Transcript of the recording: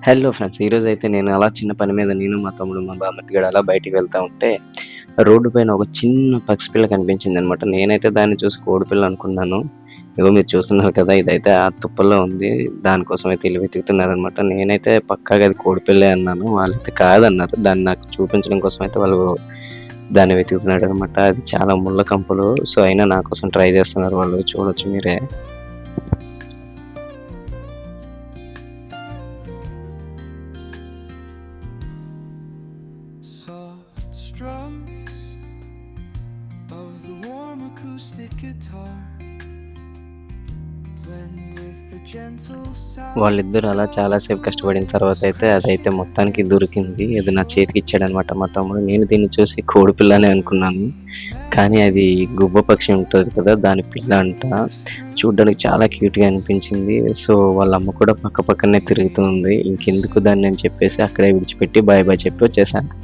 Hello friends. ఈరోజైతే నేను అలా చిన్న పని మీద నేను, మా తమ్ముడు, మా బామ్మర్ది అలా బయటికి వెళ్తా ఉంటే, రోడ్డు పైన ఒక చిన్న పక్షిపిల్ల కనిపించిందనమాట. నేనైతే దాన్ని చూసి కోడిపిల్ల అనుకున్నాను. ఇగో మీరు చూస్తున్నారు కదా! ఇదైతే ఆ తుప్పల్లో ఉంది. దానికోసం అయితే ఈళ్ళు వెతుకుతున్నారనమాట. నేనైతే పక్కాగా అది కోడిపిల్లే అన్నాను. వాళ్ళైతే కాదన్నారు. దాన్ని నాకు చూపించడం కోసం అయితే వాళ్ళు దాన్ని వెతుకుతున్నారనమాట. అది చాలా ముళ్ళ కంపలు. సో, అయినా నా కోసం ట్రై చేస్తున్నారు వాళ్ళు. చూడొచ్చు మీరే. Soft strums of the warm acoustic guitar blend with the gentle sound. వాళ్ళిద్దరూ అలా చాలా సేపు కష్టపడిన తర్వాతయితే అదైతే మొత్తానికి దొరికింది. అది నా చేతికిచ్చాడనమాట మా తమ్ముడు. నేను దీన్ని చూసి కోడిపిల్ల అనే అనుకున్నాను. కానీ అది గువ్వ పక్షి ఉంటది కదా! దాని పిల్ల అంట. చూడ్డానికి చాలా క్యూట్‌గా అనిపించింది. సో, వాళ్ళ అమ్మ కూడా పక్క పక్కనే తిరుగుతూ ఉంది. ఇంకెందుకు దాన్ని అని చెప్పేసి అక్కడే విడిచిపెట్టి బాయ్ బాయ్ చెప్పి వచ్చేసాను.